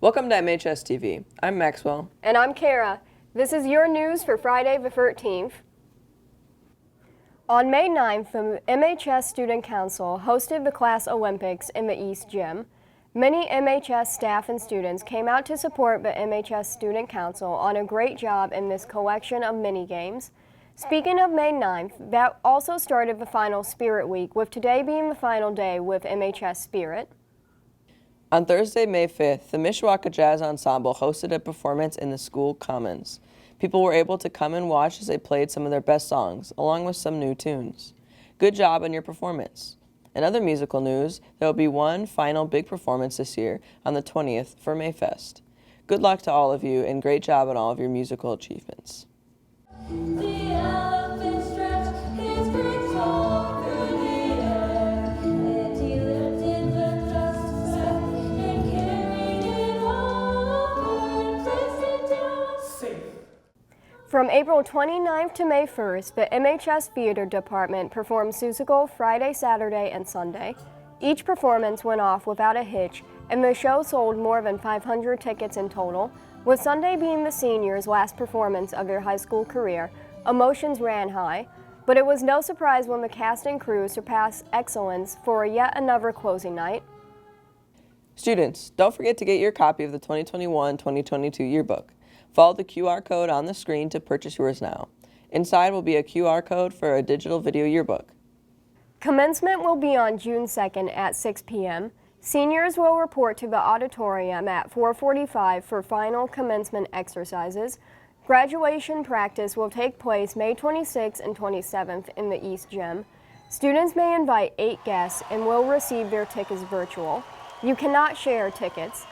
Welcome to MHStv. I'm Maxwell. And I'm Kara. This is your news for Friday the 13th. On May 9th, the MHS Student Council hosted the Class Olympics in the East Gym. Many MHS staff and students came out to support the MHS Student Council on a great job in this collection of mini-games. Speaking of May 9th, that also started the final Spirit Week, with today being the final day with MHS Spirit. On Thursday, May 5th, the Mishawaka Jazz Ensemble hosted a performance in the school commons. People were able to come and watch as they played some of their best songs, along with some new tunes. Good job on your performance. In other musical news, there will be one final big performance this year on the 20th for Mayfest. Good luck to all of you and great job on all of your musical achievements. From April 29th to May 1st, the MHS Theater Department performed Seussical Friday, Saturday, and Sunday. Each performance went off without a hitch, and the show sold more than 500 tickets in total. With Sunday being the seniors' last performance of their high school career, emotions ran high, but it was no surprise when the cast and crew surpassed excellence for yet another closing night. Students, don't forget to get your copy of the 2021-2022 yearbook. Follow the QR code on the screen to purchase yours now. Inside will be a QR code for a digital video yearbook. Commencement will be on June 2nd at 6 p.m. Seniors will report to the auditorium at 4:45 for final commencement exercises. Graduation practice will take place May 26th and 27th in the East Gym. Students may invite 8 guests and will receive their tickets virtual. You cannot share tickets.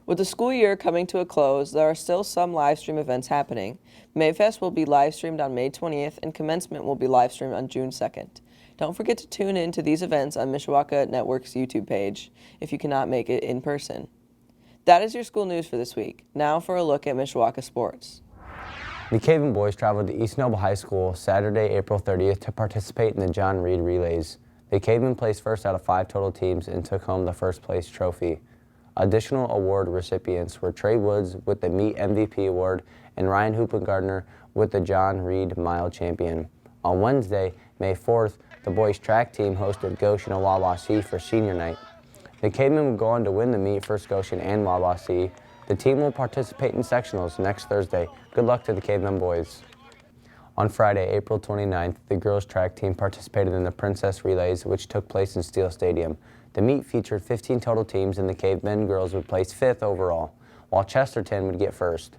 With the school year coming to a close, there are still some live stream events happening. Mayfest will be live streamed on May 20th and commencement will be live streamed on June 2nd. Don't forget to tune in to these events on Mishawaka Network's YouTube page if you cannot make it in person. That is your school news for this week. Now for a look at Mishawaka sports. The Caveman boys traveled to East Noble High School Saturday, April 30th to participate in the John Reed Relays. The Caveman placed first out of 5 total teams and took home the first place trophy. Additional award recipients were Trey Woods with the Meet MVP Award and Ryan Hoopengardner with the John Reed Mile Champion. On Wednesday, May 4th, the boys track team hosted Goshen and Wawasee for senior night. The Cavemen will go on to win the meet for Goshen and Wawasee. The team will participate in sectionals next Thursday. Good luck to the Cavemen boys. On Friday, April 29th, the girls track team participated in the Princess Relays, which took place in Steele Stadium. The meet featured 15 total teams, and the Cavemen girls would place 5th overall, while Chesterton would get 1st.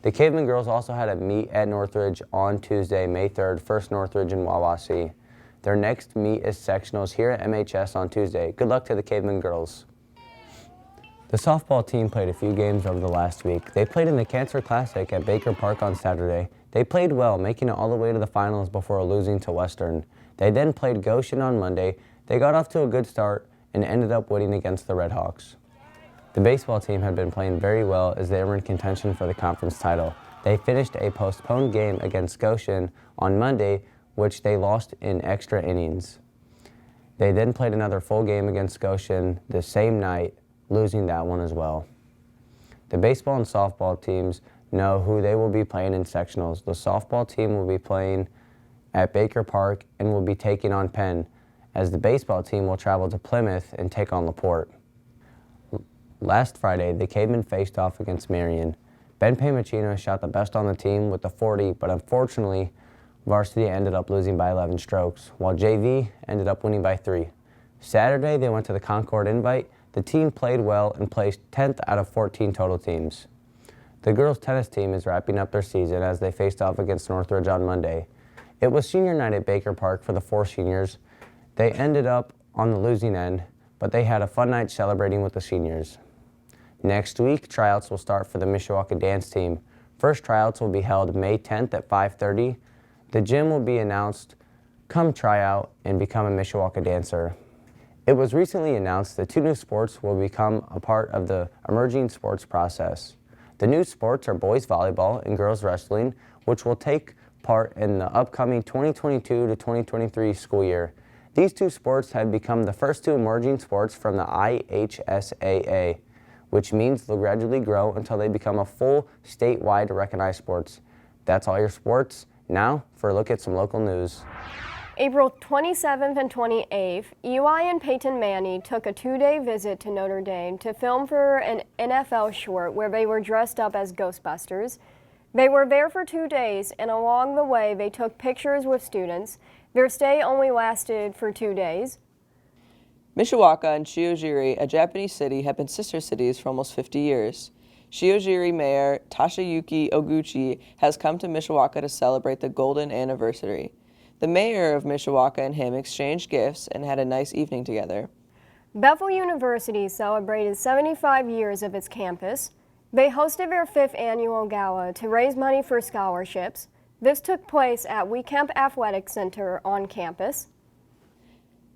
The Cavemen girls also had a meet at Northridge on Tuesday, May 3rd, first Northridge and Wawasee. Their next meet is sectionals here at MHS on Tuesday. Good luck to the Cavemen girls. The softball team played a few games over the last week. They played in the Cancer Classic at Baker Park on Saturday. They played well, making it all the way to the finals before losing to Western. They then played Goshen on Monday. They got off to a good start and ended up winning against the Redhawks. The baseball team had been playing very well as they were in contention for the conference title. They finished a postponed game against Goshen on Monday, which they lost in extra innings. They then played another full game against Goshen the same night, losing that one as well. The baseball and softball teams know who they will be playing in sectionals. The softball team will be playing at Baker Park and will be taking on Penn, as the baseball team will travel to Plymouth and take on LaPorte. Last Friday, the Cavemen faced off against Marion. Ben Pamachino shot the best on the team with the 40, but unfortunately, varsity ended up losing by 11 strokes, while JV ended up winning by 3. Saturday, they went to the Concord Invite. The team played well and placed 10th out of 14 total teams. The girls' tennis team is wrapping up their season as they faced off against Northridge on Monday. It was senior night at Baker Park for the 4 seniors. They ended up on the losing end, but they had a fun night celebrating with the seniors. Next week, tryouts will start for the Mishawaka dance team. First tryouts will be held May 10th at 5:30. The gym will be announced. Come try out and become a Mishawaka dancer. It was recently announced that 2 new sports will become a part of the emerging sports process. The new sports are boys volleyball and girls wrestling, which will take part in the upcoming 2022 to 2023 school year. These 2 sports have become the first 2 emerging sports from the IHSAA, which means they'll gradually grow until they become a full statewide recognized sports. That's all your sports. Now for a look at some local news. April 27th and 28th, Eli and Peyton Manning took a 2-day visit to Notre Dame to film for an NFL short where they were dressed up as Ghostbusters. They were there for 2 days, and along the way they took pictures with students. Their stay only lasted for 2 days. Mishawaka and Shiojiri, a Japanese city, have been sister cities for almost 50 years. Shiojiri Mayor Toshiyuki Oguchi has come to Mishawaka to celebrate the golden anniversary. The mayor of Mishawaka and him exchanged gifts and had a nice evening together. Bethel University celebrated 75 years of its campus. They hosted their 5th annual gala to raise money for scholarships. This took place at Weekemp Athletic Center on campus.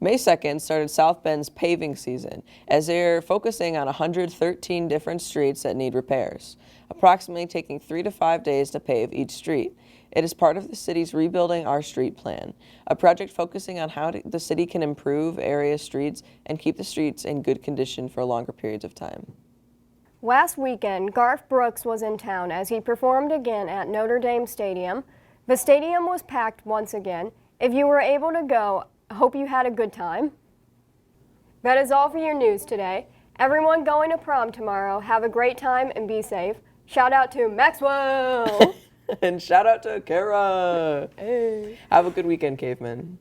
May 2nd started South Bend's paving season, as they're focusing on 113 different streets that need repairs, approximately taking 3 to 5 days to pave each street. It is part of the city's Rebuilding Our Street plan, a project focusing on how the city can improve area streets and keep the streets in good condition for longer periods of time. Last weekend, Garth Brooks was in town as he performed again at Notre Dame Stadium. The stadium was packed once again. If you were able to go, I hope you had a good time. That is all for your news today. Everyone going to prom tomorrow, have a great time and be safe. Shout out to Maxwell! And shout out to Kara! Hey. Have a good weekend, cavemen.